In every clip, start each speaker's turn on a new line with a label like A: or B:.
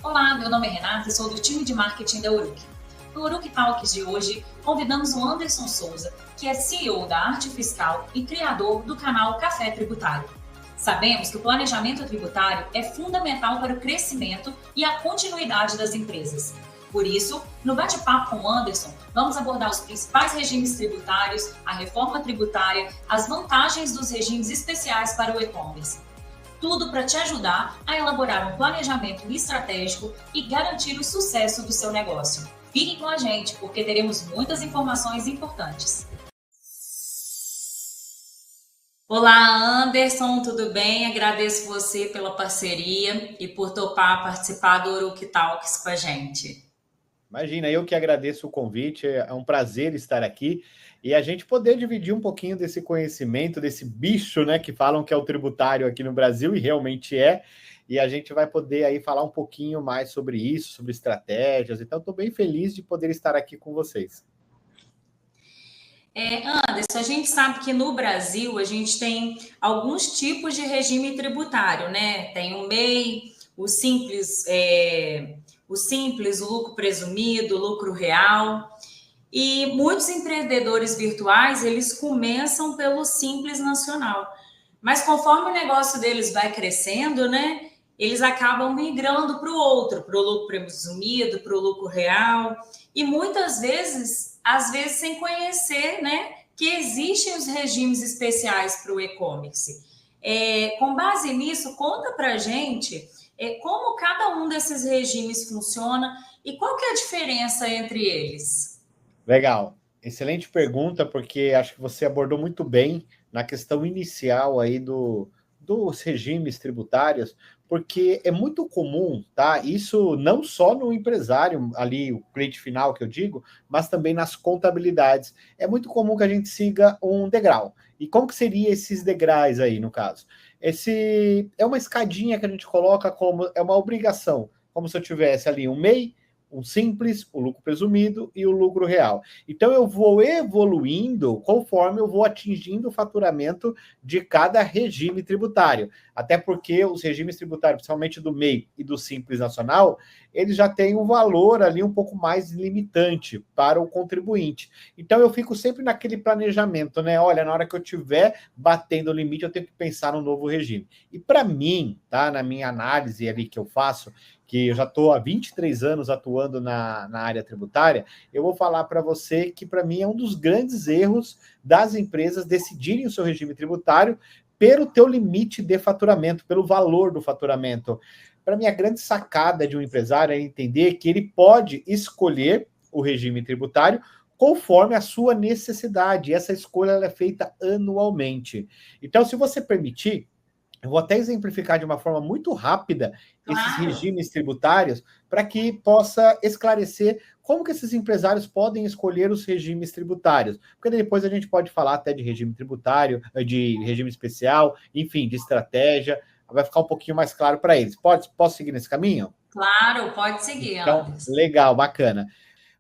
A: Olá, meu nome é Renata e sou do time de marketing da Uruk. No Uruk Talks de hoje, convidamos o Anderson Souza, que é CEO da Arte Fiscal e criador do canal Café Tributário. Sabemos que o planejamento tributário é fundamental para o crescimento e a continuidade das empresas. Por isso, no bate-papo com o Anderson, vamos abordar os principais regimes tributários, a reforma tributária, as vantagens dos regimes especiais para o e-commerce. Tudo para te ajudar a elaborar um planejamento estratégico e garantir o sucesso do seu negócio. Fique com a gente, porque teremos muitas informações importantes. Olá, Anderson, tudo bem? Agradeço você pela parceria e por topar participar do Uruk Talks com a gente.
B: Imagina, eu que agradeço o convite, é um prazer estar aqui e a gente poder dividir um pouquinho desse conhecimento, desse bicho, né, que falam que é o tributário aqui no Brasil, e realmente é, e a gente vai poder aí falar um pouquinho mais sobre isso, sobre estratégias, então estou bem feliz de poder estar aqui com vocês.
A: Anderson, a gente sabe que no Brasil a gente tem alguns tipos de regime tributário, né? Tem o MEI, o simples, o lucro presumido, o lucro real. E muitos empreendedores virtuais, eles começam pelo Simples Nacional. Mas conforme o negócio deles vai crescendo, né? Eles acabam migrando para o outro, para o lucro presumido, para o lucro real. E muitas vezes, às vezes sem conhecer, né? Que existem os regimes especiais para o e-commerce. Com base nisso, conta para a gente como cada um desses regimes funciona e qual que é a diferença entre eles.
B: Legal, excelente pergunta, porque acho que você abordou muito bem na questão inicial aí dos regimes tributários, porque é muito comum, tá? Isso não só no empresário, ali, o cliente final que eu digo, mas também nas contabilidades. É muito comum que a gente siga um degrau. E como que seria esses degraus aí, no caso? Esse é uma escadinha que a gente coloca como é uma obrigação, como se eu tivesse ali um MEI, um simples, o lucro presumido e o lucro real. Então eu vou evoluindo conforme eu vou atingindo o faturamento de cada regime tributário. Até porque os regimes tributários, principalmente do MEI e do Simples Nacional, eles já têm um valor ali um pouco mais limitante para o contribuinte. Então eu fico sempre naquele planejamento, né? Olha, na hora que eu estiver batendo o limite, eu tenho que pensar no novo regime. E para mim, tá, na minha análise ali que eu faço, que eu já estou há 23 anos atuando na área tributária, eu vou falar para você que, para mim, é um dos grandes erros das empresas decidirem o seu regime tributário pelo teu limite de faturamento, pelo valor do faturamento. Para mim, a grande sacada de um empresário é entender que ele pode escolher o regime tributário conforme a sua necessidade. Essa escolha ela é feita anualmente. Então, se você permitir, eu vou até exemplificar de uma forma muito rápida esses regimes tributários para que possa esclarecer como que esses empresários podem escolher os regimes tributários. Porque depois a gente pode falar até de regime tributário, de regime especial, enfim, de estratégia. Vai ficar um pouquinho mais claro para eles. Posso seguir nesse caminho?
A: Claro, pode seguir,
B: Então,
A: Anderson.
B: legal, bacana.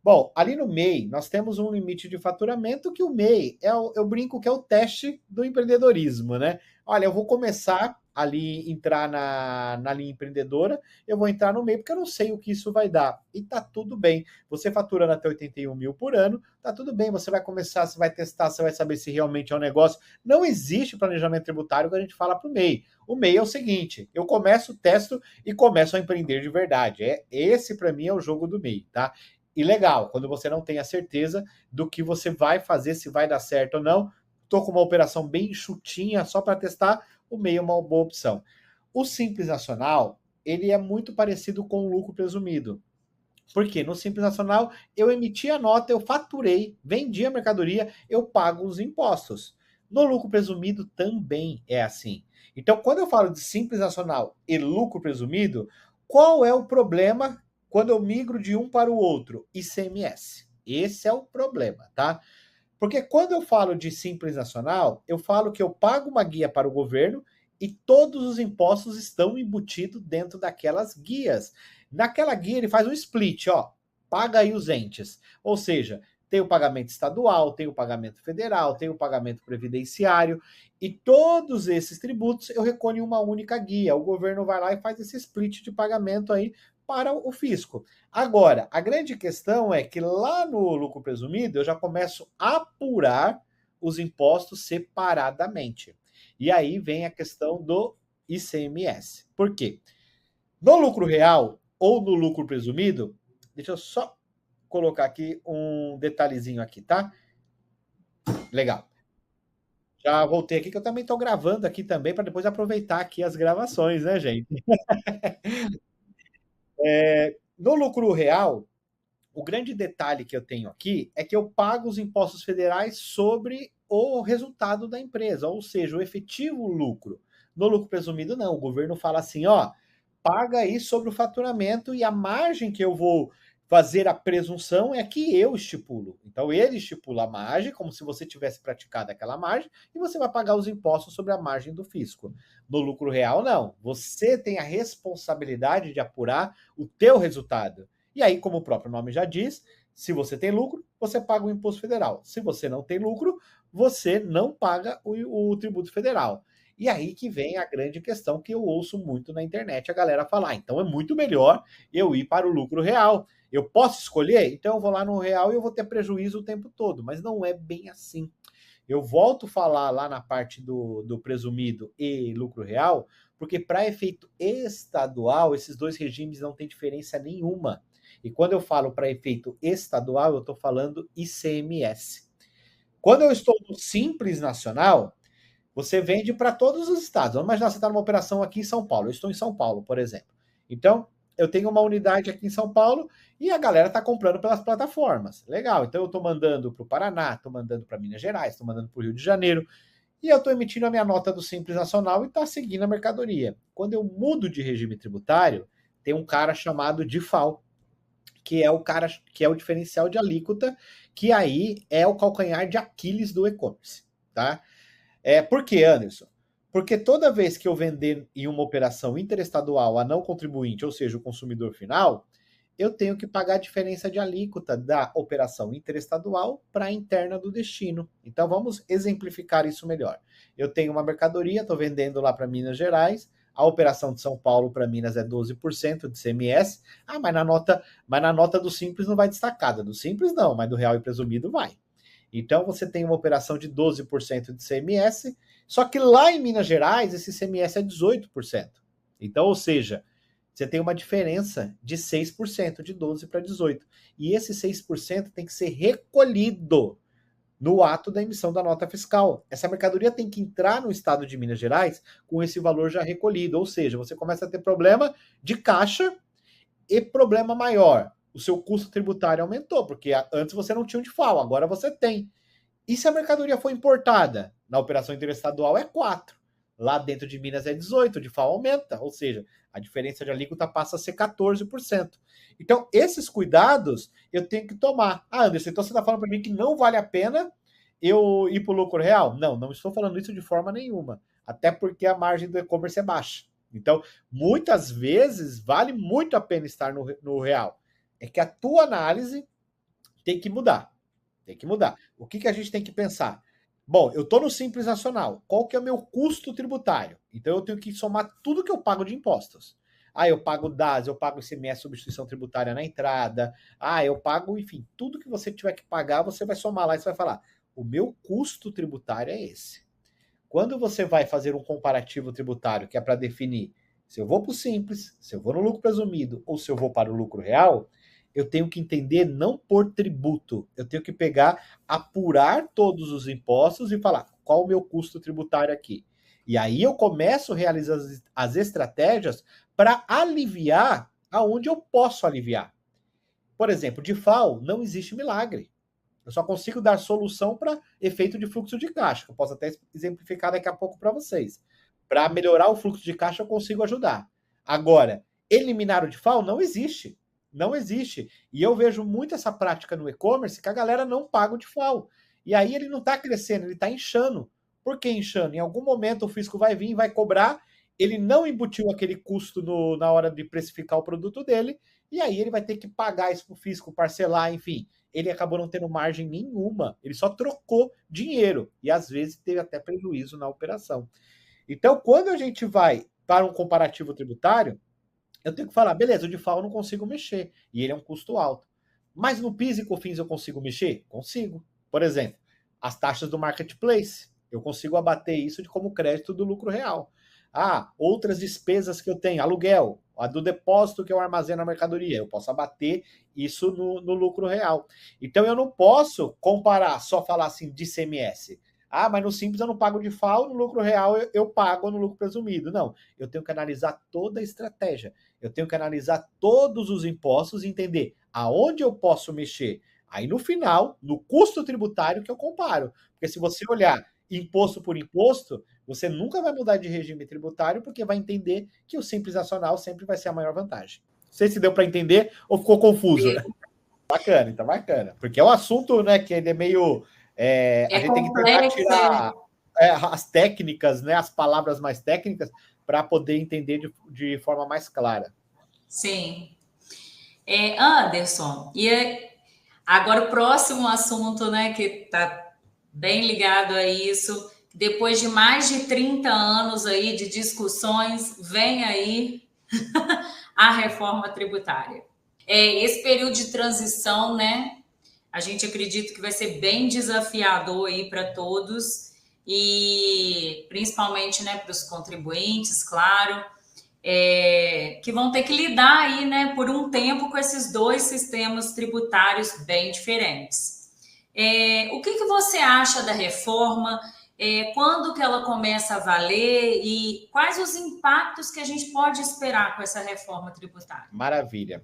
B: Bom, ali no MEI, nós temos um limite de faturamento que o MEI, eu brinco que é o teste do empreendedorismo, né? Olha, eu vou começar ali, entrar na linha empreendedora, eu vou entrar no MEI porque eu não sei o que isso vai dar. E tá tudo bem. Você faturando até 81 mil por ano, tá tudo bem. Você vai começar, você vai testar, você vai saber se realmente é um negócio. Não existe planejamento tributário que a gente fala para o MEI. O MEI é o seguinte, eu começo, testo e começo a empreender de verdade. Esse, para mim, é o jogo do MEI, tá? E legal, quando você não tem a certeza do que você vai fazer, se vai dar certo ou não, estou com uma operação bem enxutinha só para testar, o MEI é uma boa opção. O Simples Nacional, ele é muito parecido com o lucro presumido. Por quê? No Simples Nacional, eu emiti a nota, eu faturei, vendi a mercadoria, eu pago os impostos. No lucro presumido também é assim. Então, quando eu falo de Simples Nacional e lucro presumido, qual é o problema quando eu migro de um para o outro? ICMS. Esse é o problema, tá? Porque quando eu falo de Simples Nacional, eu falo que eu pago uma guia para o governo e todos os impostos estão embutidos dentro daquelas guias. Naquela guia ele faz um split, ó, paga aí os entes. Ou seja, tem o pagamento estadual, tem o pagamento federal, tem o pagamento previdenciário e todos esses tributos eu recolho em uma única guia. O governo vai lá e faz esse split de pagamento aí para o fisco. Agora, a grande questão é que lá no lucro presumido eu já começo a apurar os impostos separadamente. E aí vem a questão do ICMS. Por quê? No lucro real ou no lucro presumido, deixa eu só colocar aqui um detalhezinho aqui, tá? Legal. Já voltei aqui que eu também estou gravando aqui também para depois aproveitar aqui as gravações, né, gente? No lucro real, o grande detalhe que eu tenho aqui é que eu pago os impostos federais sobre o resultado da empresa, ou seja, o efetivo lucro. No lucro presumido, não. O governo fala assim, ó, paga aí sobre o faturamento e a margem que eu vou fazer a presunção é que eu estipulo. Então, ele estipula a margem, como se você tivesse praticado aquela margem, e você vai pagar os impostos sobre a margem do fisco. No lucro real, não. Você tem a responsabilidade de apurar o teu resultado. E aí, como o próprio nome já diz, se você tem lucro, você paga o imposto federal. Se você não tem lucro, você não paga o tributo federal. E aí que vem a grande questão que eu ouço muito na internet a galera falar. Então é muito melhor eu ir para o lucro real. Eu posso escolher? Então eu vou lá no real e eu vou ter prejuízo o tempo todo. Mas não é bem assim. Eu volto a falar lá na parte do presumido e lucro real, porque para efeito estadual, esses dois regimes não têm diferença nenhuma. E quando eu falo para efeito estadual, eu estou falando ICMS. Quando eu estou no Simples Nacional, você vende para todos os estados. Vamos imaginar que você está numa operação aqui em São Paulo. Eu estou em São Paulo, por exemplo. Então, eu tenho uma unidade aqui em São Paulo e a galera está comprando pelas plataformas. Legal. Então, eu estou mandando para o Paraná, estou mandando para Minas Gerais, estou mandando para o Rio de Janeiro. E eu estou emitindo a minha nota do Simples Nacional e está seguindo a mercadoria. Quando eu mudo de regime tributário, tem um cara chamado DIFAL, que é o cara que é o diferencial de alíquota, que aí é o calcanhar de Aquiles do e-commerce, tá? Por que, Anderson? Porque toda vez que eu vender em uma operação interestadual a não contribuinte, ou seja, o consumidor final, eu tenho que pagar a diferença de alíquota da operação interestadual para a interna do destino. Então vamos exemplificar isso melhor. Eu tenho uma mercadoria, estou vendendo lá para Minas Gerais, a operação de São Paulo para Minas é 12% de CMS. Ah, mas na nota do Simples não vai destacada. Do Simples não, mas do Real e Presumido vai. Então você tem uma operação de 12% de CMS, só que lá em Minas Gerais esse CMS é 18%. Então, ou seja, você tem uma diferença de 6%, de 12 para 18. E esse 6% tem que ser recolhido no ato da emissão da nota fiscal. Essa mercadoria tem que entrar no estado de Minas Gerais com esse valor já recolhido, ou seja, você começa a ter problema de caixa e problema maior. O seu custo tributário aumentou, porque antes você não tinha um DIFAL, agora você tem. E se a mercadoria for importada? Na operação interestadual é 4. Lá dentro de Minas é 18, o DIFAL aumenta, ou seja, a diferença de alíquota passa a ser 14%. Então, esses cuidados eu tenho que tomar. Ah, Anderson, então você está falando para mim que não vale a pena eu ir para o lucro real? Não, não estou falando isso de forma nenhuma. Até porque a margem do e-commerce é baixa. Então, muitas vezes, vale muito a pena estar no real. É que a tua análise tem que mudar. Tem que mudar. O que a gente tem que pensar? Bom, eu estou no Simples Nacional. Qual que é o meu custo tributário? Então eu tenho que somar tudo que eu pago de impostos. Ah, eu pago DAS, eu pago ICMS, substituição tributária na entrada. Ah, eu pago, enfim, tudo que você tiver que pagar, você vai somar lá e você vai falar: o meu custo tributário é esse. Quando você vai fazer um comparativo tributário, que é para definir se eu vou para o Simples, se eu vou no lucro presumido ou se eu vou para o lucro real, eu tenho que entender não por tributo. Eu tenho que pegar, apurar todos os impostos e falar qual o meu custo tributário aqui. E aí eu começo a realizar as estratégias para aliviar aonde eu posso aliviar. Por exemplo, de FAO não existe milagre. Eu só consigo dar solução para efeito de fluxo de caixa, que eu posso até exemplificar daqui a pouco para vocês. Para melhorar o fluxo de caixa, eu consigo ajudar. Agora, eliminar o default não existe. Não existe. E eu vejo muito essa prática no e-commerce que a galera não paga o default. E aí ele não está crescendo, ele está inchando. Por que inchando? Em algum momento o fisco vai vir, vai cobrar, ele não embutiu aquele custo na hora de precificar o produto dele, e aí ele vai ter que pagar isso para o fisco, parcelar, enfim. Ele acabou não tendo margem nenhuma, ele só trocou dinheiro, e às vezes teve até prejuízo na operação. Então, quando a gente vai para um comparativo tributário, eu tenho que falar, beleza, o de FAO eu não consigo mexer, e ele é um custo alto. Mas no PIS e COFINS eu consigo mexer? Consigo. Por exemplo, as taxas do marketplace, eu consigo abater isso de como crédito do lucro real. Ah, outras despesas que eu tenho, aluguel, a do depósito que eu armazeno a mercadoria, eu posso abater isso no lucro real. Então eu não posso comparar, só falar assim de ICMS. Ah, mas no Simples eu não pago de FAO, no lucro real eu pago no lucro presumido. Não, eu tenho que analisar toda a estratégia. Eu tenho que analisar todos os impostos e entender aonde eu posso mexer. Aí no final, no custo tributário que eu comparo. Porque se você olhar imposto por imposto, você nunca vai mudar de regime tributário porque vai entender que o Simples Nacional sempre vai ser a maior vantagem. Não sei se deu para entender ou ficou confuso. Bacana, então bacana. Porque é um assunto, né, que ele é meio... a gente tem que tentar tirar as técnicas, né, as palavras mais técnicas, para poder entender de forma mais clara.
A: Sim. Anderson, agora o próximo assunto, né, que está bem ligado a isso, depois de mais de 30 anos aí de discussões, vem aí a reforma tributária. Esse período de transição, né, a gente acredita que vai ser bem desafiador aí para todos, e principalmente, né, para os contribuintes, claro, que vão ter que lidar aí, né, por um tempo com esses dois sistemas tributários bem diferentes. O que você acha da reforma? Quando que ela começa a valer e quais os impactos que a gente pode esperar com essa reforma tributária?
B: Maravilha.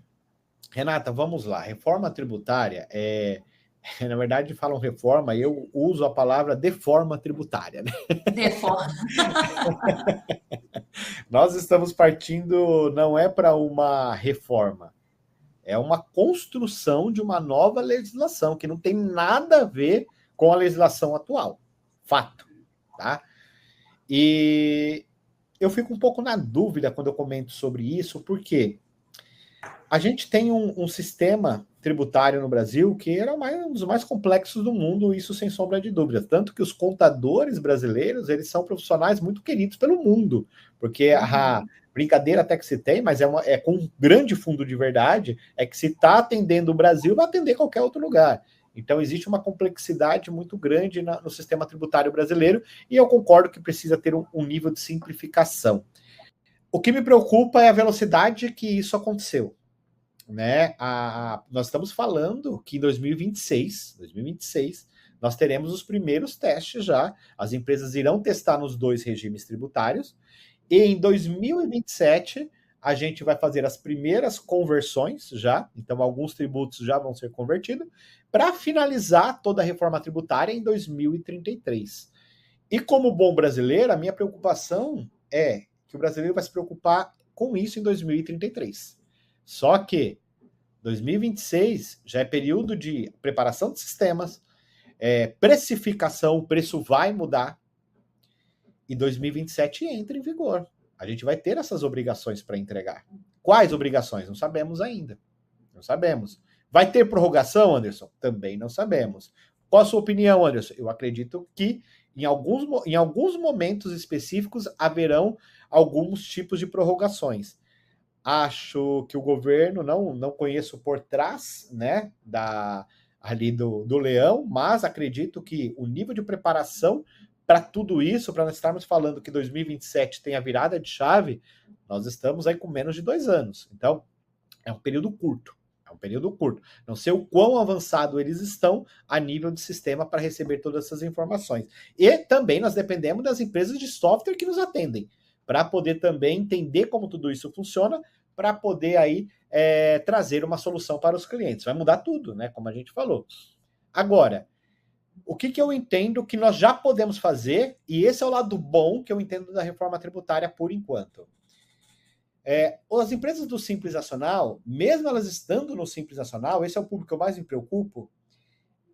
B: Renata, vamos lá. Reforma tributária na verdade, falam reforma, eu uso a palavra deforma tributária, né?
A: Deforma.
B: Nós estamos partindo, não é para uma reforma, é uma construção de uma nova legislação, que não tem nada a ver com a legislação atual. Fato, tá? E eu fico um pouco na dúvida quando eu comento sobre isso, porque a gente tem um sistema tributário no Brasil que era um dos mais complexos do mundo, isso sem sombra de dúvida. Tanto que os contadores brasileiros, eles são profissionais muito queridos pelo mundo, porque a brincadeira até que se tem, mas é com um grande fundo de verdade, é que se está atendendo o Brasil, vai atender qualquer outro lugar. Então, existe uma complexidade muito grande no sistema tributário brasileiro, e eu concordo que precisa ter um nível de simplificação. O que me preocupa é a velocidade que isso aconteceu. Né? Nós estamos falando que em 2026, nós teremos os primeiros testes já. As empresas irão testar nos dois regimes tributários. E em 2027, a gente vai fazer as primeiras conversões já. Então, alguns tributos já vão ser convertidos para finalizar toda a reforma tributária em 2033. E como bom brasileiro, a minha preocupação é que o brasileiro vai se preocupar com isso em 2033. Só que 2026 já é período de preparação de sistemas, precificação, o preço vai mudar, e 2027 entra em vigor. A gente vai ter essas obrigações para entregar. Quais obrigações? Não sabemos ainda. Não sabemos. Vai ter prorrogação, Anderson? Também não sabemos. Qual a sua opinião, Anderson? Eu acredito que em alguns momentos específicos haverão alguns tipos de prorrogações. Acho que o governo, não conheço por trás, né, ali do leão, mas acredito que o nível de preparação para tudo isso, para nós estarmos falando que 2027 tem a virada de chave, nós estamos aí com menos de 2 anos. Então, é um período curto. Não sei o quão avançado eles estão a nível de sistema para receber todas essas informações. E também nós dependemos das empresas de software que nos atendem, para poder também entender como tudo isso funciona, para poder aí trazer uma solução para os clientes. Vai mudar tudo, né? Como a gente falou. Agora, o que eu entendo que nós já podemos fazer, e esse é o lado bom que eu entendo da reforma tributária por enquanto. As empresas do Simples Nacional, mesmo elas estando no Simples Nacional, esse é o público que eu mais me preocupo,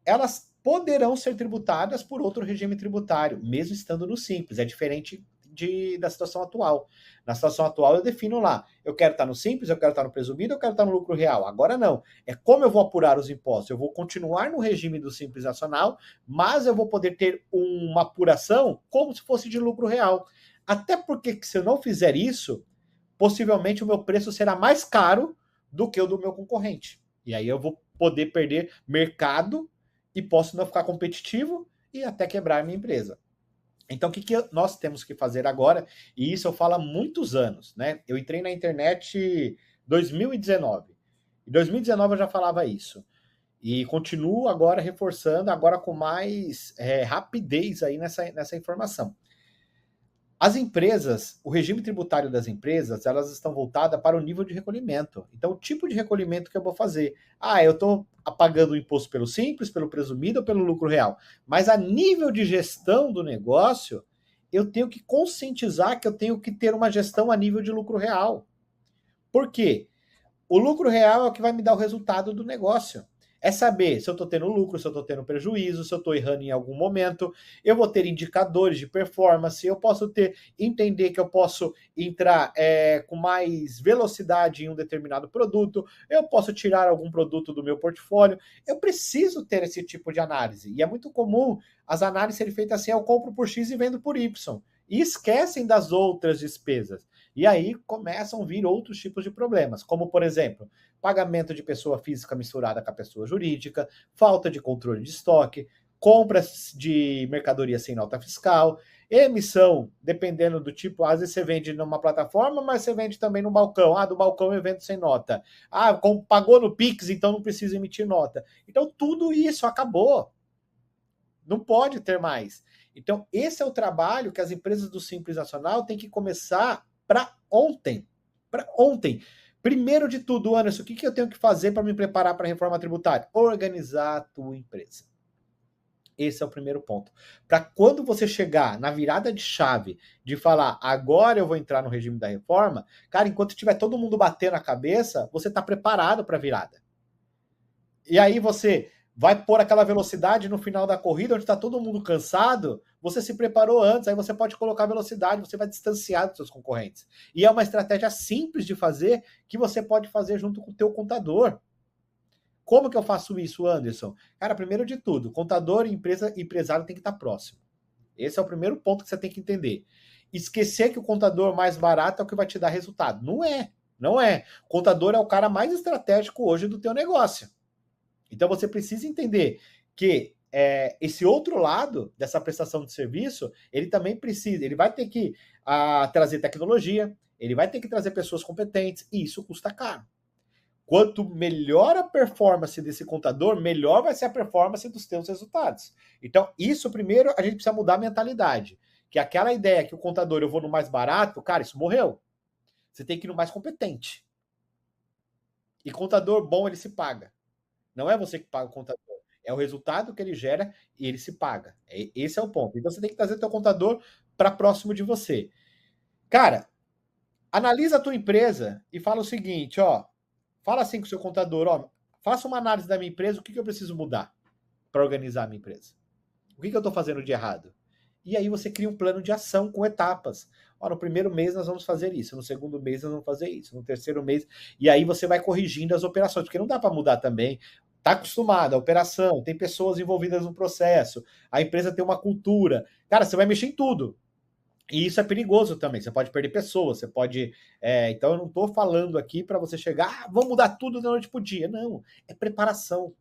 B: elas poderão ser tributadas por outro regime tributário, mesmo estando no Simples. É diferente da situação atual. Na situação atual, eu defino lá, eu quero estar no Simples, eu quero estar no presumido, eu quero estar no lucro real. Agora não. É como eu vou apurar os impostos. Eu vou continuar no regime do Simples Nacional, mas eu vou poder ter uma apuração como se fosse de lucro real. Até porque, se eu não fizer isso, possivelmente o meu preço será mais caro do que o do meu concorrente. E aí eu vou poder perder mercado e posso não ficar competitivo e até quebrar minha empresa. Então, o que nós temos que fazer agora? E isso eu falo há muitos anos, né? Eu entrei na internet em 2019. Em 2019 eu já falava isso. E continuo agora reforçando, agora com mais rapidez aí nessa informação. As empresas, o regime tributário das empresas, elas estão voltadas para o nível de recolhimento. Então, o tipo de recolhimento que eu vou fazer. Eu estou pagando o imposto pelo simples, pelo presumido ou pelo lucro real. Mas a nível de gestão do negócio, eu tenho que conscientizar que eu tenho que ter uma gestão a nível de lucro real. Por quê? O lucro real é o que vai me dar o resultado do negócio. É saber se eu estou tendo lucro, se eu estou tendo prejuízo, se eu estou errando em algum momento. Eu vou ter indicadores de performance, eu posso entender que eu posso entrar com mais velocidade em um determinado produto, eu posso tirar algum produto do meu portfólio. Eu preciso ter esse tipo de análise. E é muito comum as análises serem feitas assim, eu compro por X e vendo por Y. E esquecem das outras despesas. E aí começam a vir outros tipos de problemas, como, por exemplo, pagamento de pessoa física misturada com a pessoa jurídica, falta de controle de estoque, compras de mercadoria sem nota fiscal, emissão, dependendo do tipo, às vezes você vende numa plataforma, mas você vende também no balcão. Do balcão eu vendo sem nota. Pagou no Pix, então não precisa emitir nota. Então tudo isso acabou. Não pode ter mais. Então esse é o trabalho que as empresas do Simples Nacional têm que começar para ontem. Para ontem. Primeiro de tudo, Anderson, o que eu tenho que fazer para me preparar para a reforma tributária? Organizar a tua empresa. Esse é o primeiro ponto. Para quando você chegar na virada de chave de falar, agora eu vou entrar no regime da reforma, cara, enquanto tiver todo mundo batendo a cabeça, você está preparado para a virada. E aí você vai pôr aquela velocidade no final da corrida, onde está todo mundo cansado, você se preparou antes, aí você pode colocar velocidade, você vai distanciar dos seus concorrentes. E é uma estratégia simples de fazer, que você pode fazer junto com o teu contador. Como que eu faço isso, Anderson? Cara, primeiro de tudo, contador e empresário tem que estar próximo. Esse é o primeiro ponto que você tem que entender. Esquecer que o contador mais barato é o que vai te dar resultado. Não é. Não é. O contador é o cara mais estratégico hoje do teu negócio. Então você precisa entender que esse outro lado dessa prestação de serviço, ele também precisa, ele vai ter que trazer tecnologia, ele vai ter que trazer pessoas competentes, e isso custa caro. Quanto melhor a performance desse contador, melhor vai ser a performance dos teus resultados. Então, isso primeiro, a gente precisa mudar a mentalidade. Que aquela ideia que o contador, eu vou no mais barato, cara, isso morreu. Você tem que ir no mais competente. E contador bom, ele se paga. Não é você que paga o contador. É o resultado que ele gera e ele se paga. Esse é o ponto. Então, você tem que trazer teu contador para próximo de você. Cara, analisa a tua empresa e fala o seguinte, fala assim com o seu contador, faça uma análise da minha empresa, o que eu preciso mudar para organizar a minha empresa? O que eu estou fazendo de errado? E aí você cria um plano de ação com etapas. No primeiro mês nós vamos fazer isso, no segundo mês nós vamos fazer isso, no terceiro mês, e aí você vai corrigindo as operações, porque não dá para mudar também. Está acostumado, a operação, tem pessoas envolvidas no processo, a empresa tem uma cultura. Cara, você vai mexer em tudo. E isso é perigoso também, você pode perder pessoas, você pode... então eu não estou falando aqui para você chegar, vamos mudar tudo da noite para o dia. Não, é preparação.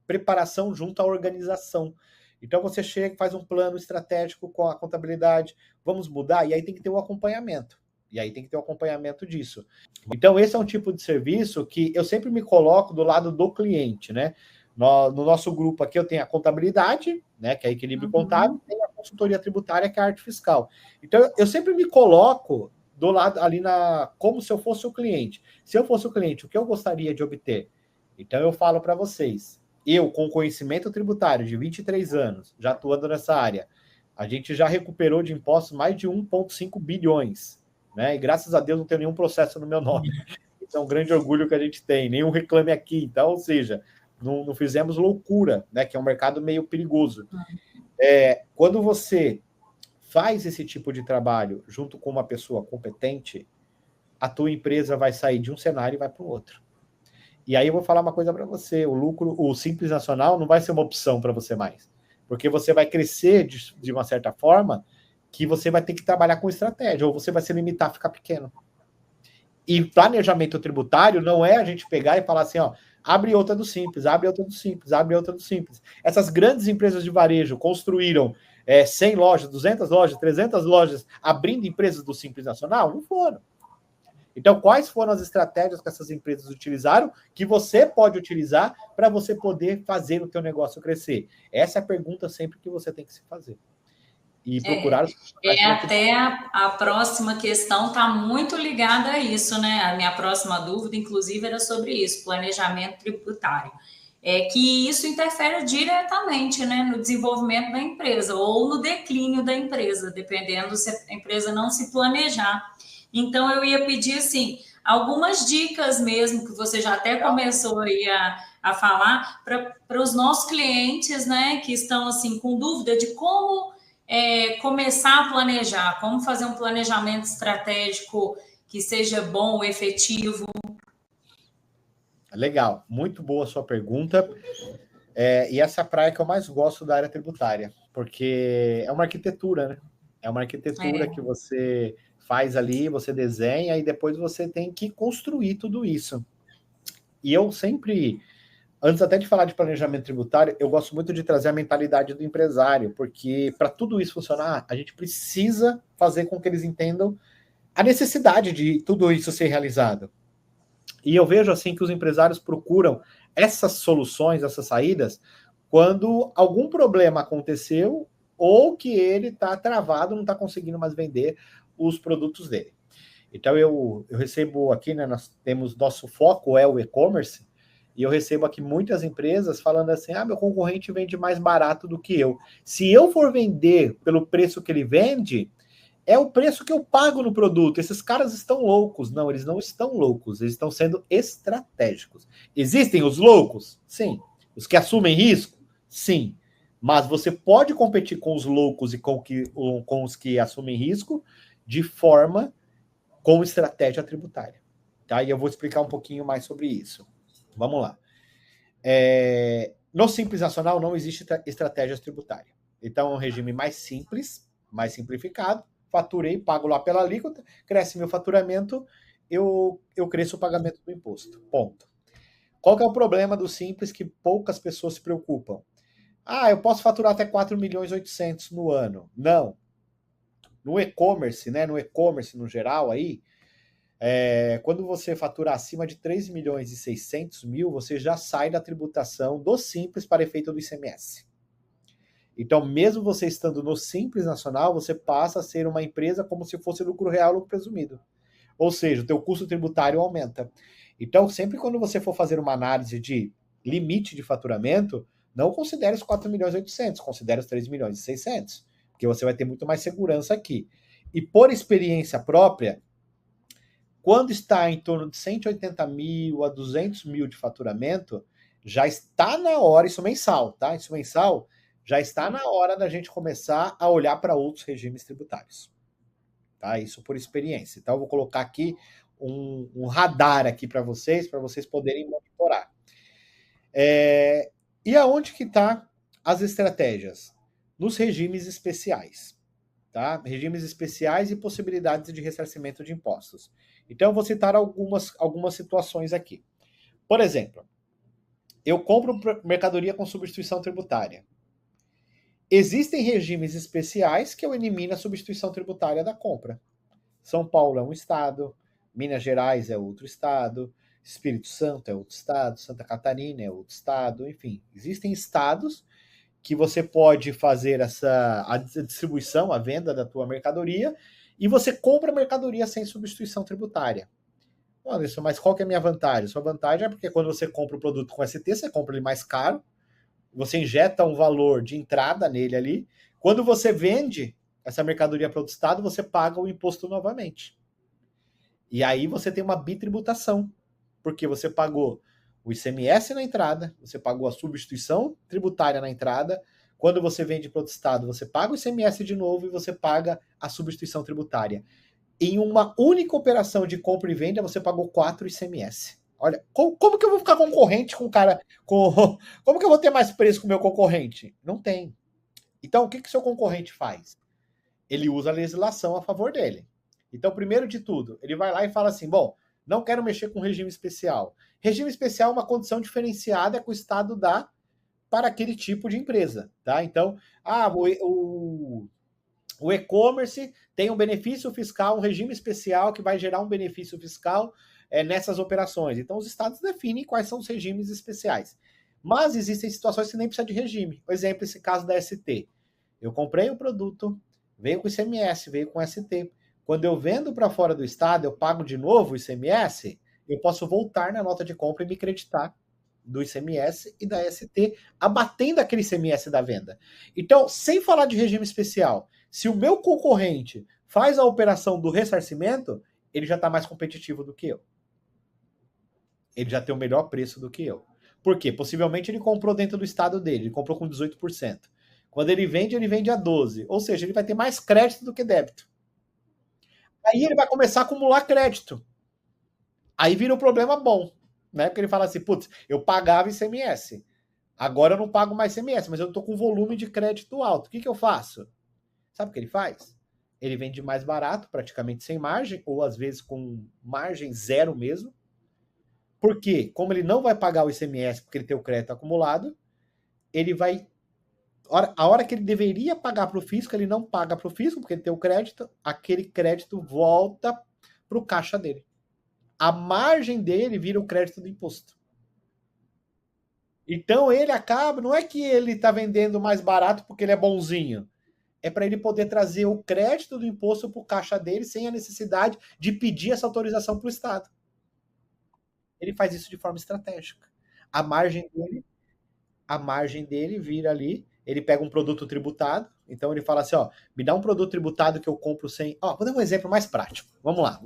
B: Preparação junto à organização. Então você chega, faz um plano estratégico com a contabilidade, vamos mudar, e aí tem que ter um acompanhamento. E aí tem que ter um acompanhamento disso. Então esse é um tipo de serviço que eu sempre me coloco do lado do cliente, né? No nosso grupo aqui eu tenho a contabilidade, né, que é equilíbrio contábil, e tem a consultoria tributária, que é a arte fiscal. Então eu sempre me coloco do lado ali como se eu fosse o cliente. Se eu fosse o cliente, o que eu gostaria de obter? Então eu falo para vocês, eu com conhecimento tributário de 23 anos, já atuando nessa área, a gente já recuperou de impostos mais de 1,5 bilhões, né? E graças a Deus não tem nenhum processo no meu nome. Isso é um grande orgulho que a gente tem, nenhum reclame aqui. Então, ou seja, não fizemos loucura, né? Que é um mercado meio perigoso. Quando você faz esse tipo de trabalho junto com uma pessoa competente, a tua empresa vai sair de um cenário e vai para o outro. E aí eu vou falar uma coisa para você, o Simples Nacional não vai ser uma opção para você mais, porque você vai crescer de uma certa forma que você vai ter que trabalhar com estratégia, ou você vai se limitar a ficar pequeno. E planejamento tributário não é a gente pegar e falar assim, ó, abre outra do Simples, abre outra do Simples, abre outra do Simples. Essas grandes empresas de varejo construíram 100 lojas, 200 lojas, 300 lojas, abrindo empresas do Simples Nacional? Não foram. Então, quais foram as estratégias que essas empresas utilizaram que você pode utilizar para você poder fazer o teu negócio crescer? Essa é a pergunta sempre que você tem que se fazer. E procurar os
A: até a próxima questão está muito ligada a isso, né? A minha próxima dúvida, inclusive, era sobre isso, planejamento tributário. É que isso interfere diretamente, né, no desenvolvimento da empresa ou no declínio da empresa, dependendo se a empresa não se planejar. Então, eu ia pedir, assim, algumas dicas mesmo, que você já até começou aí a falar, para os nossos clientes, né, que estão, assim, com dúvida de como começar a planejar, como fazer um planejamento estratégico que seja bom, efetivo.
B: Legal, muito boa a sua pergunta. E essa é a praia que eu mais gosto da área tributária, porque é uma arquitetura, né? É uma arquitetura que você faz ali, você desenha e depois você tem que construir tudo isso. E eu sempre, antes até de falar de planejamento tributário, eu gosto muito de trazer a mentalidade do empresário, porque para tudo isso funcionar, a gente precisa fazer com que eles entendam a necessidade de tudo isso ser realizado. E eu vejo assim que os empresários procuram essas soluções, essas saídas, quando algum problema aconteceu ou que ele está travado, não está conseguindo mais vender os produtos dele. Então eu recebo aqui, né, nós temos nosso foco é o e-commerce, e eu recebo aqui muitas empresas falando assim, meu concorrente vende mais barato do que eu. Se eu for vender pelo preço que ele vende, é o preço que eu pago no produto. Esses caras estão loucos. Não, eles não estão loucos. Eles estão sendo estratégicos. Existem os loucos? Sim. Os que assumem risco? Sim. Mas você pode competir com os loucos e com os que assumem risco de forma com estratégia tributária. Tá? E eu vou explicar um pouquinho mais sobre isso. Vamos lá. No Simples Nacional não existe estratégia tributária. Então é um regime mais simples, mais simplificado. Faturei, pago lá pela alíquota, cresce meu faturamento, eu cresço o pagamento do imposto. Ponto. Qual que é o problema do Simples que poucas pessoas se preocupam? Eu posso faturar até 4 milhões e 800 no ano. Não. No e-commerce, né? No e-commerce no geral aí, quando você fatura acima de 3 milhões e 600 mil, você já sai da tributação do Simples para efeito do ICMS. Então, mesmo você estando no Simples Nacional, você passa a ser uma empresa como se fosse lucro real, lucro presumido. Ou seja, o teu custo tributário aumenta. Então, sempre quando você for fazer uma análise de limite de faturamento, não considere os 4 milhões e 800, considere os 3 milhões e 600, porque você vai ter muito mais segurança aqui. E por experiência própria, quando está em torno de 180 mil a 200 mil de faturamento, já está na hora, isso mensal, tá? Isso mensal, já está na hora da gente começar a olhar para outros regimes tributários. Tá? Isso por experiência. Então, eu vou colocar aqui um radar aqui para vocês poderem monitorar. E aonde que está as estratégias? Nos regimes especiais. Tá? Regimes especiais e possibilidades de ressarcimento de impostos. Então, eu vou citar algumas situações aqui. Por exemplo, eu compro mercadoria com substituição tributária. Existem regimes especiais que eu elimino a substituição tributária da compra. São Paulo é um estado, Minas Gerais é outro estado, Espírito Santo é outro estado, Santa Catarina é outro estado, enfim. Existem estados que você pode fazer a distribuição, a venda da tua mercadoria, e você compra a mercadoria sem substituição tributária. Anderson, mas qual que é a minha vantagem? Sua vantagem é porque quando você compra o produto com ST, você compra ele mais caro, você injeta um valor de entrada nele ali. Quando você vende essa mercadoria para outro estado, você paga o imposto novamente. E aí você tem uma bitributação, porque você pagou o ICMS na entrada, você pagou a substituição tributária na entrada. Quando você vende para outro estado, você paga o ICMS de novo e você paga a substituição tributária. Em uma única operação de compra e venda, você pagou 4 ICMS. Olha, como que eu vou ficar concorrente com o cara? Como que eu vou ter mais preço com o meu concorrente? Não tem. Então, o que o seu concorrente faz? Ele usa a legislação a favor dele. Então, primeiro de tudo, ele vai lá e fala assim, bom, Não quero mexer com regime especial. Regime especial é uma condição diferenciada que o Estado dá para aquele tipo de empresa, tá? Então, o e-commerce tem um benefício fiscal, um regime especial que vai gerar um benefício fiscal nessas operações. Então, os estados definem quais são os regimes especiais. Mas existem situações que nem precisa de regime. Por exemplo, esse caso da ST. Eu comprei o produto, veio com ICMS, veio com ST. Quando eu vendo para fora do estado, eu pago de novo o ICMS, eu posso voltar na nota de compra e me creditar do ICMS e da ST, abatendo aquele ICMS da venda. Então, sem falar de regime especial, se o meu concorrente faz a operação do ressarcimento, ele já está mais competitivo do que eu. Ele já tem o melhor preço do que eu. Por quê? Possivelmente ele comprou dentro do estado dele, ele comprou com 18%. Quando ele vende a 12%. Ou seja, ele vai ter mais crédito do que débito. Aí ele vai começar a acumular crédito. Aí vira um problema bom, né? Porque ele fala assim, putz, eu pagava ICMS, agora eu não pago mais ICMS, mas eu estou com volume de crédito alto. O que eu faço? Sabe o que ele faz? Ele vende mais barato, praticamente sem margem, ou às vezes com margem zero mesmo. Por quê? Como ele não vai pagar o ICMS porque ele tem o crédito acumulado, ele vai... A hora que ele deveria pagar para o fisco, ele não paga para o fisco porque ele tem o crédito, aquele crédito volta para o caixa dele. A margem dele vira o crédito do imposto. Então ele acaba, não é que ele está vendendo mais barato porque ele é bonzinho, é para ele poder trazer o crédito do imposto para o caixa dele sem a necessidade de pedir essa autorização para o Estado. Ele faz isso de forma estratégica. A margem dele vira ali, ele pega um produto tributado, então ele fala assim, ó, me dá um produto tributado que eu compro sem... Ó, vou dar um exemplo mais prático. Vamos lá,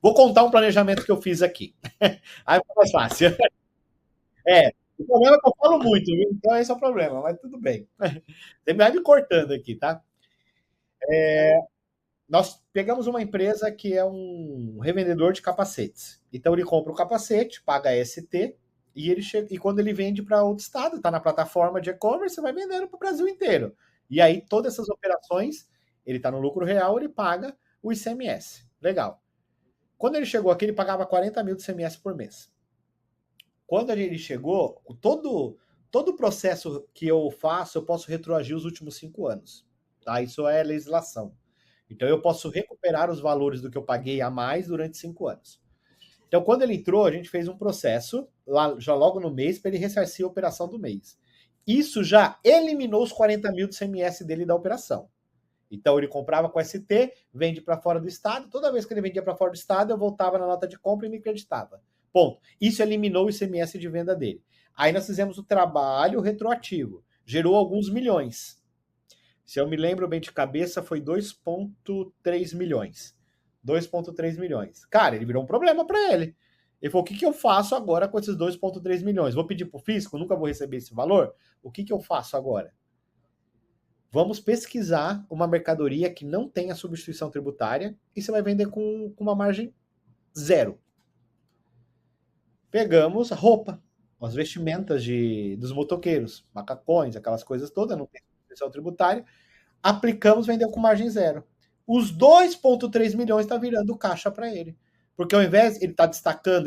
B: vou contar um planejamento que eu fiz aqui. Aí fica mais fácil. O problema é que eu falo muito, viu? Então esse é o problema, mas tudo bem. Você vai me cortando aqui, tá? Nós pegamos uma empresa que é um revendedor de capacetes. Então ele compra o capacete, paga ST, e quando ele vende para outro estado, está na plataforma de e-commerce, vai vendendo para o Brasil inteiro. E aí todas essas operações, ele está no lucro real, ele paga o ICMS. Legal. Quando ele chegou aqui, ele pagava 40 mil de ICMS por mês. Quando ele chegou, todo o processo que eu faço, eu posso retroagir os últimos 5 anos. Tá? Isso é legislação. Então eu posso recuperar os valores do que eu paguei a mais durante 5 anos. Então, quando ele entrou, a gente fez um processo, lá, já logo no mês, para ele ressarcir a operação do mês. Isso já eliminou os 40 mil do CMS dele da operação. Então, ele comprava com ST, vende para fora do estado. Toda vez que ele vendia para fora do estado, eu voltava na nota de compra e me creditava. Ponto. Isso eliminou o ICMS de venda dele. Aí nós fizemos o trabalho retroativo. Gerou alguns milhões. Se eu me lembro bem de cabeça, foi 2,3 milhões. 2,3 milhões. Cara, ele virou um problema para ele. Ele falou, o que eu faço agora com esses 2,3 milhões? Vou pedir para o fisco? Nunca vou receber esse valor? O que eu faço agora? Vamos pesquisar uma mercadoria que não tenha substituição tributária e você vai vender com uma margem zero. Pegamos a roupa, as vestimentas dos motoqueiros, macacões, aquelas coisas todas, não tem substituição tributária. Aplicamos, vendeu com margem zero. Os 2,3 milhões está virando caixa para ele. Porque ao invés, ele está destacando,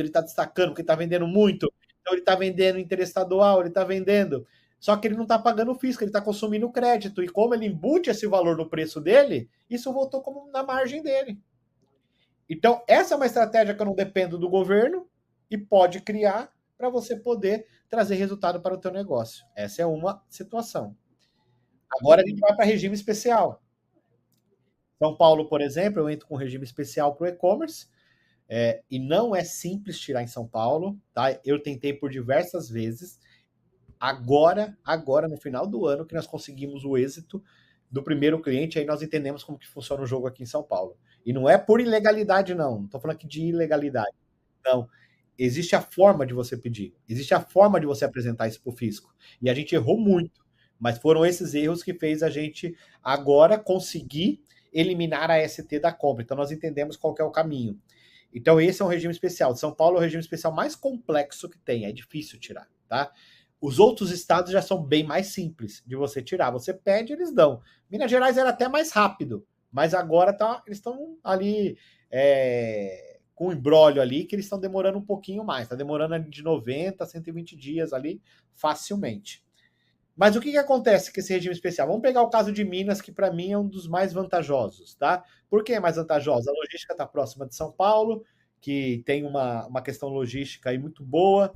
B: porque está vendendo muito, então ele está vendendo interesse estadual, ele está vendendo. Só que ele não está pagando o fisco, ele está consumindo crédito. E como ele embute esse valor no preço dele, isso voltou como na margem dele. Então, essa é uma estratégia que eu não dependo do governo e pode criar para você poder trazer resultado para o teu negócio. Essa é uma situação. Agora a gente vai para regime especial. São Paulo, por exemplo, eu entro com regime especial para o e-commerce, e não é simples tirar em São Paulo, tá? Eu tentei por diversas vezes. Agora, no final do ano, que nós conseguimos o êxito do primeiro cliente, aí nós entendemos como que funciona o jogo aqui em São Paulo. E não é por ilegalidade, não estou falando aqui de ilegalidade. Não. Existe a forma de você pedir, existe a forma de você apresentar isso para o fisco. E a gente errou muito, mas foram esses erros que fez a gente agora conseguir eliminar a ST da compra. Então, nós entendemos qual que é o caminho. Então, esse é um regime especial. São Paulo é o regime especial mais complexo que tem, é difícil tirar, tá? Os outros estados já são bem mais simples de você tirar. Você pede, eles dão. Minas Gerais era até mais rápido, mas agora eles estão ali com imbróglio ali, que eles estão demorando um pouquinho mais. Está demorando de 90 a 120 dias ali, facilmente. Mas o que acontece com esse regime especial? Vamos pegar o caso de Minas, que para mim é um dos mais vantajosos, tá? Por que é mais vantajoso? A logística está próxima de São Paulo, que tem uma questão logística aí muito boa.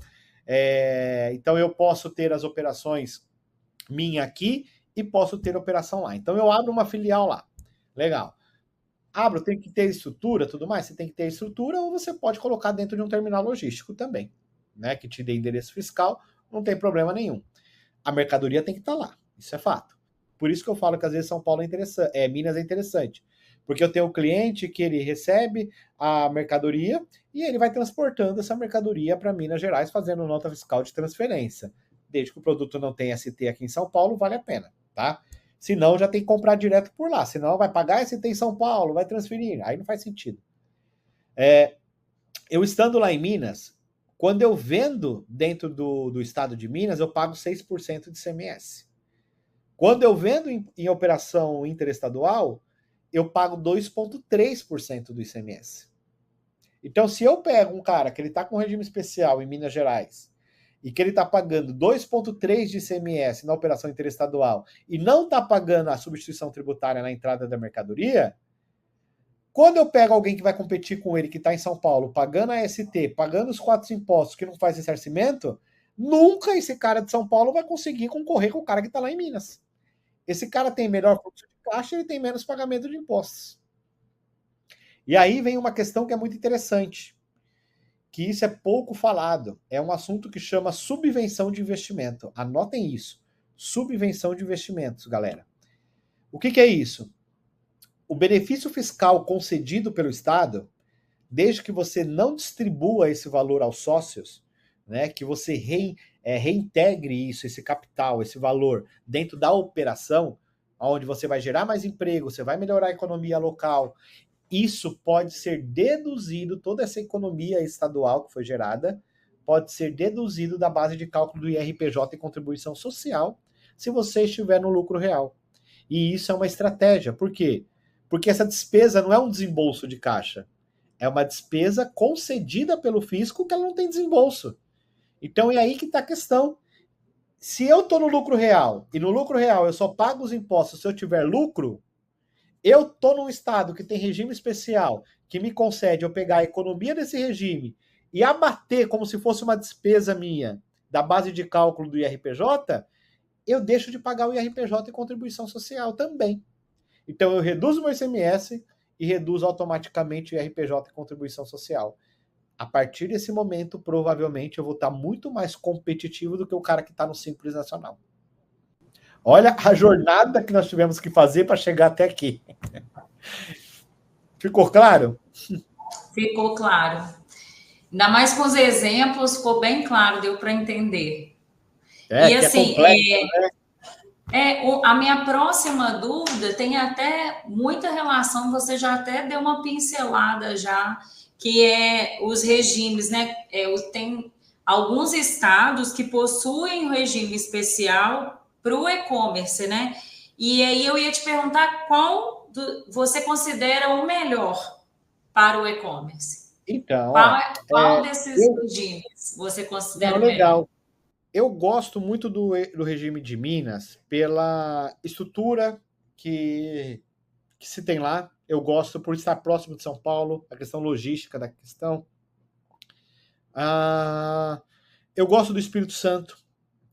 B: Então eu posso ter as operações minha aqui e posso ter operação lá. Então eu abro uma filial lá. Legal. Abro, tem que ter estrutura, tudo mais. Você tem que ter estrutura ou você pode colocar dentro de um terminal logístico também, né? Que te dê endereço fiscal, não tem problema nenhum. A mercadoria tem que estar lá, isso é fato. Por isso que eu falo que às vezes São Paulo é interessante, Minas é interessante. Porque eu tenho um cliente que ele recebe a mercadoria e ele vai transportando essa mercadoria para Minas Gerais, fazendo nota fiscal de transferência. Desde que o produto não tenha ST aqui em São Paulo, vale a pena, tá? Senão já tem que comprar direto por lá. Senão vai pagar ST em São Paulo, vai transferir. Aí não faz sentido. Eu estando lá em Minas, quando eu vendo dentro do estado de Minas, eu pago 6% de ICMS. Quando eu vendo em operação interestadual, eu pago 2,3% do ICMS. Então, se eu pego um cara que ele está com regime especial em Minas Gerais e que ele está pagando 2,3% de ICMS na operação interestadual e não está pagando a substituição tributária na entrada da mercadoria, quando eu pego alguém que vai competir com ele, que está em São Paulo, pagando a ST, pagando os 4 impostos, que não faz ressarcimento, nunca esse cara de São Paulo vai conseguir concorrer com o cara que está lá em Minas. Esse cara tem melhor fluxo de caixa, ele tem menos pagamento de impostos. E aí vem uma questão que é muito interessante, que isso é pouco falado. É um assunto que chama subvenção de investimento. Anotem isso. Subvenção de investimentos, galera. O que é isso? O benefício fiscal concedido pelo Estado, desde que você não distribua esse valor aos sócios, né, que você reintegre isso, esse capital, esse valor dentro da operação, onde você vai gerar mais emprego, você vai melhorar a economia local, isso pode ser deduzido, toda essa economia estadual que foi gerada, pode ser deduzido da base de cálculo do IRPJ e contribuição social, se você estiver no lucro real. E isso é uma estratégia. Por quê? Porque essa despesa não é um desembolso de caixa. É uma despesa concedida pelo fisco que ela não tem desembolso. Então é aí que está a questão. Se eu estou no lucro real, e no lucro real eu só pago os impostos se eu tiver lucro, eu estou num estado que tem regime especial, que me concede eu pegar a economia desse regime e abater como se fosse uma despesa minha da base de cálculo do IRPJ, eu deixo de pagar o IRPJ e contribuição social também. Então eu reduzo o meu ICMS e reduzo automaticamente o IRPJ e contribuição social. A partir desse momento, provavelmente, eu vou estar muito mais competitivo do que o cara que está no Simples Nacional. Olha a jornada que nós tivemos que fazer para chegar até aqui. Ficou claro?
A: Ficou claro. Ainda mais com os exemplos, ficou bem claro, deu para entender. E assim, complexo, né? A minha próxima dúvida tem até muita relação, você já até deu uma pincelada já, que é os regimes, né? Tem alguns estados que possuem um regime especial para o e-commerce, né? E aí eu ia te perguntar qual você considera o melhor para o e-commerce?
B: Então,
A: qual desses regimes você considera o melhor?
B: Eu gosto muito do regime de Minas pela estrutura que se tem lá. Eu gosto por estar próximo de São Paulo, a questão logística da questão. Eu gosto do Espírito Santo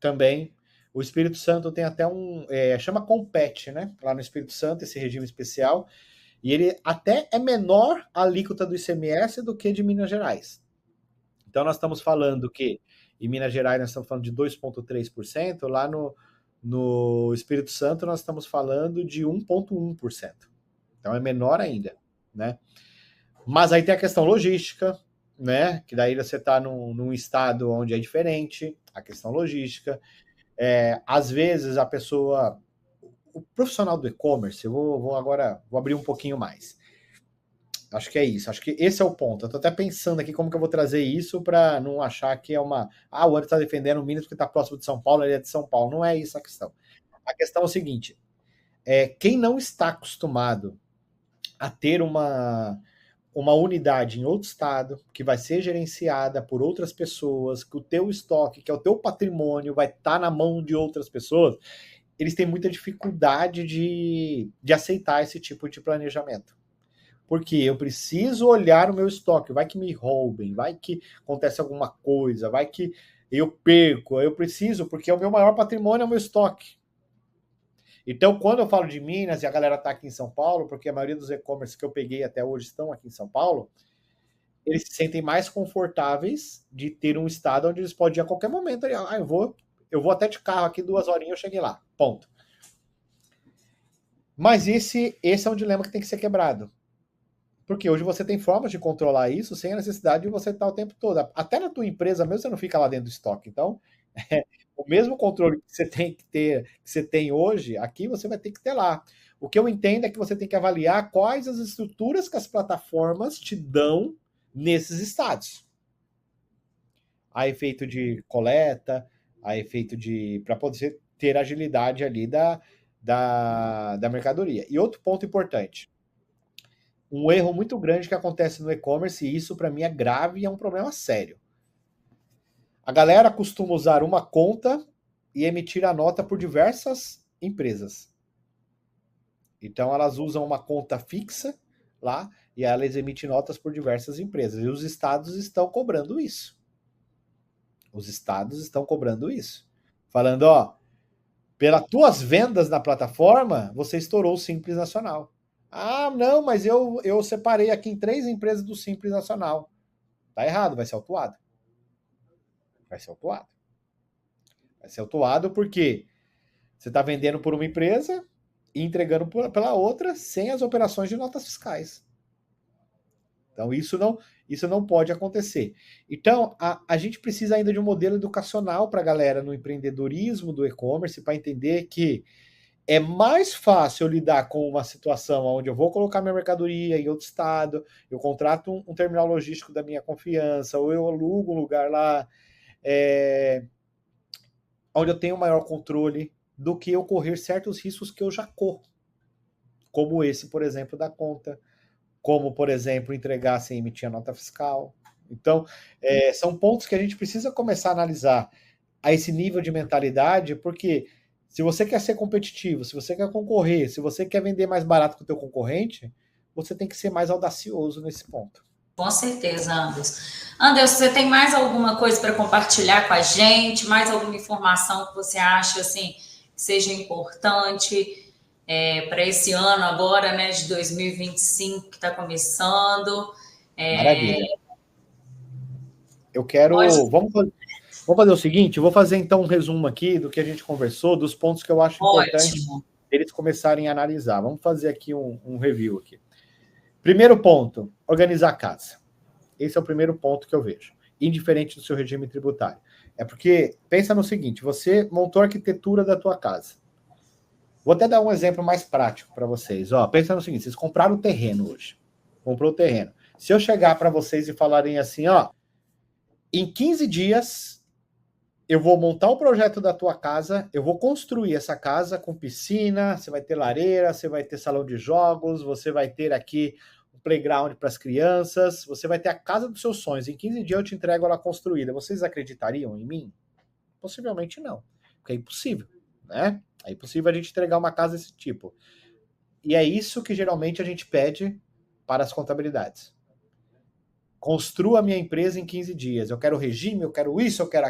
B: também. O Espírito Santo tem até chama Compete, né? Lá no Espírito Santo, esse regime especial. E ele até é menor a alíquota do ICMS do que de Minas Gerais. Então nós estamos falando que em Minas Gerais nós estamos falando de 2,3%, lá no Espírito Santo nós estamos falando de 1,1%. Então é menor ainda, né? Mas aí tem a questão logística, né? Que daí você está num estado onde é diferente, a questão logística. Às vezes a pessoa, o profissional do e-commerce, eu vou abrir um pouquinho mais. Acho que é isso, acho que esse é o ponto. Eu tô até pensando aqui como que eu vou trazer isso para não achar que é o Anderson está defendendo o Minas porque está próximo de São Paulo, ele é de São Paulo. Não é isso a questão. A questão é o seguinte, quem não está acostumado a ter uma unidade em outro estado, que vai ser gerenciada por outras pessoas, que o teu estoque, que é o teu patrimônio, vai estar na mão de outras pessoas, eles têm muita dificuldade de aceitar esse tipo de planejamento. Porque eu preciso olhar o meu estoque, vai que me roubem, vai que acontece alguma coisa, vai que eu perco, eu preciso, porque o meu maior patrimônio é o meu estoque. Então, quando eu falo de Minas e a galera está aqui em São Paulo, porque a maioria dos e-commerce que eu peguei até hoje estão aqui em São Paulo, eles se sentem mais confortáveis de ter um estado onde eles podem ir a qualquer momento. Eu vou até de carro aqui, 2 horinhas, eu cheguei lá. Ponto. Mas esse é um dilema que tem que ser quebrado. Porque hoje você tem formas de controlar isso sem a necessidade de você estar o tempo todo. Até na tua empresa mesmo, você não fica lá dentro do estoque. Então, o mesmo controle que você tem que ter, que você tem hoje, aqui você vai ter que ter lá. O que eu entendo é que você tem que avaliar quais as estruturas que as plataformas te dão nesses estados. A efeito de coleta, a efeito de... para poder ter agilidade ali da mercadoria. E outro ponto importante. Um erro muito grande que acontece no e-commerce, e isso para mim é grave e é um problema sério. A galera costuma usar uma conta e emitir a nota por diversas empresas. Então elas usam uma conta fixa lá e elas emitem notas por diversas empresas. E os estados estão cobrando isso. Os estados estão cobrando isso. Falando, ó, pelas tuas vendas na plataforma, você estourou o Simples Nacional. Ah, não, mas eu separei aqui em 3 empresas do Simples Nacional. Tá errado, vai ser autuado. Vai ser autuado. Vai ser autuado porque você está vendendo por uma empresa e entregando pela outra sem as operações de notas fiscais. Então, isso não pode acontecer. Então, a gente precisa ainda de um modelo educacional para a galera no empreendedorismo do e-commerce, para entender que é mais fácil lidar com uma situação onde eu vou colocar minha mercadoria em outro estado, eu contrato um terminal logístico da minha confiança, ou eu alugo um lugar lá, onde eu tenho maior controle, do que eu correr certos riscos que eu já corro. Como esse, por exemplo, da conta. Como, por exemplo, entregar sem emitir a nota fiscal. Então, são pontos que a gente precisa começar a analisar a esse nível de mentalidade, porque se você quer ser competitivo, se você quer concorrer, se você quer vender mais barato que o teu concorrente, você tem que ser mais audacioso nesse ponto.
A: Com certeza, Anderson. Anderson, você tem mais alguma coisa para compartilhar com a gente? Mais alguma informação que você acha assim, que seja importante para esse ano agora, né, de 2025, que está começando?
B: Maravilha. Eu quero... Vamos fazer o seguinte, eu vou fazer então um resumo aqui do que a gente conversou, dos pontos que eu acho importante eles começarem a analisar. Vamos fazer aqui um review aqui. Primeiro ponto, organizar a casa. Esse é o primeiro ponto que eu vejo, indiferente do seu regime tributário. É porque, pensa no seguinte, você montou a arquitetura da tua casa. Vou até dar um exemplo mais prático para vocês. Ó, pensa no seguinte, vocês compraram o terreno hoje. Comprou o terreno. Se eu chegar para vocês e falarem assim, ó, em 15 dias eu vou montar o projeto da tua casa, eu vou construir essa casa com piscina, você vai ter lareira, você vai ter salão de jogos, você vai ter aqui um playground para as crianças, você vai ter a casa dos seus sonhos. Em 15 dias eu te entrego ela construída. Vocês acreditariam em mim? Possivelmente não, porque é impossível, né? É impossível a gente entregar uma casa desse tipo. E é isso que geralmente a gente pede para as contabilidades. Construa a minha empresa em 15 dias. Eu quero regime, eu quero isso, eu quero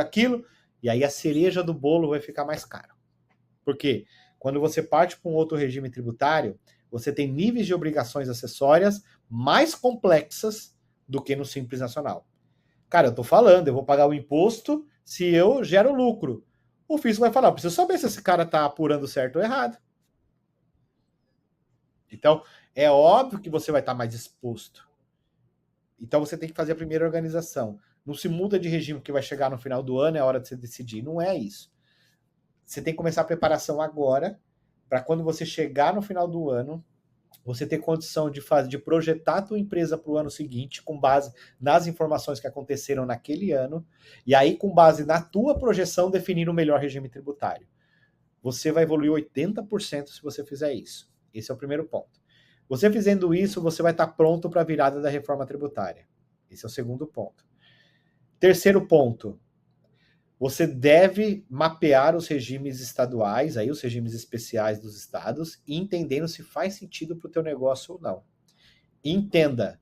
B: aquilo. E aí a cereja do bolo vai ficar mais cara. Por quê? Quando você parte para um outro regime tributário, você tem níveis de obrigações acessórias mais complexas do que no Simples Nacional. Cara, eu tô falando, eu vou pagar o imposto se eu gero lucro. O fisco vai falar, preciso saber se esse cara tá apurando certo ou errado. Então, é óbvio que você vai estar mais exposto. Então, você tem que fazer a primeira organização. Não se muda de regime que vai chegar no final do ano, é hora de você decidir. Não é isso. Você tem que começar a preparação agora, para quando você chegar no final do ano, você ter condição de projetar a tua empresa para o ano seguinte, com base nas informações que aconteceram naquele ano, e aí, com base na tua projeção, definir o melhor regime tributário. Você vai evoluir 80% se você fizer isso. Esse é o primeiro ponto. Você fazendo isso, você vai estar pronto para a virada da reforma tributária. Esse é o segundo ponto. Terceiro ponto, você deve mapear os regimes estaduais, aí os regimes especiais dos estados, e entendendo se faz sentido para o teu negócio ou não. Entenda,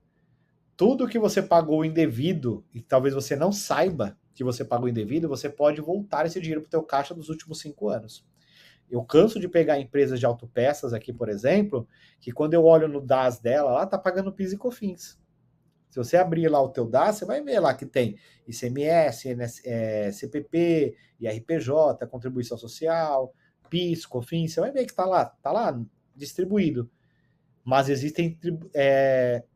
B: tudo que você pagou indevido, e talvez você não saiba que você pagou indevido, você pode voltar esse dinheiro para o teu caixa dos últimos 5 anos. Eu canso de pegar empresas de autopeças aqui, por exemplo, que quando eu olho no DAS dela, lá tá pagando PIS e COFINS. Se você abrir lá o teu DAS, você vai ver lá que tem ICMS, CPP, IRPJ, contribuição social, PIS, COFINS, você vai ver que tá lá distribuído. Mas existem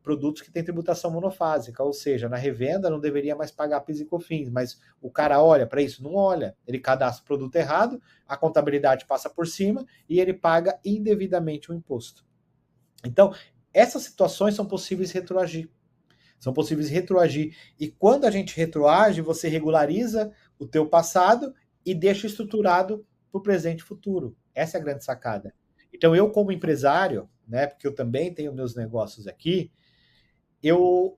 B: produtos que têm tributação monofásica, ou seja, na revenda não deveria mais pagar PIS e COFINS, mas o cara olha para isso? Não olha. Ele cadastra o produto errado, a contabilidade passa por cima e ele paga indevidamente o imposto. Então, essas situações são possíveis retroagir. E quando a gente retroage, você regulariza o teu passado e deixa estruturado para o presente e futuro. Essa é a grande sacada. Então, eu como empresário, né, porque eu também tenho meus negócios aqui, eu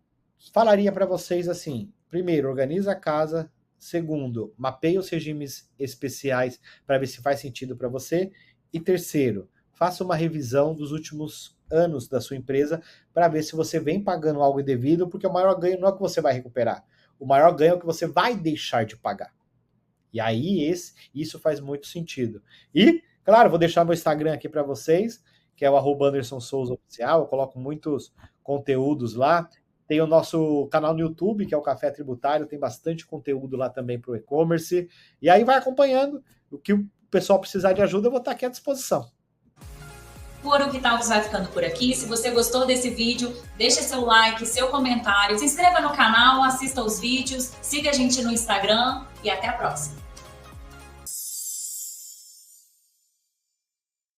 B: falaria para vocês assim, primeiro, organiza a casa, segundo, mapeia os regimes especiais para ver se faz sentido para você, e terceiro, faça uma revisão dos últimos anos da sua empresa para ver se você vem pagando algo indevido, porque o maior ganho não é o que você vai recuperar, o maior ganho é o que você vai deixar de pagar. E aí isso faz muito sentido. E, claro, vou deixar meu Instagram aqui para vocês, que é o @AndersonSouzaOficial, eu coloco muitos conteúdos lá. Tem o nosso canal no YouTube, que é o Café Tributário, tem bastante conteúdo lá também para o e-commerce. E aí vai acompanhando. O que o pessoal precisar de ajuda, eu vou estar aqui à disposição.
A: O Ouro que Talks vai ficando por aqui. Se você gostou desse vídeo, deixa seu like, seu comentário, se inscreva no canal, assista aos vídeos, siga a gente no Instagram e até a próxima.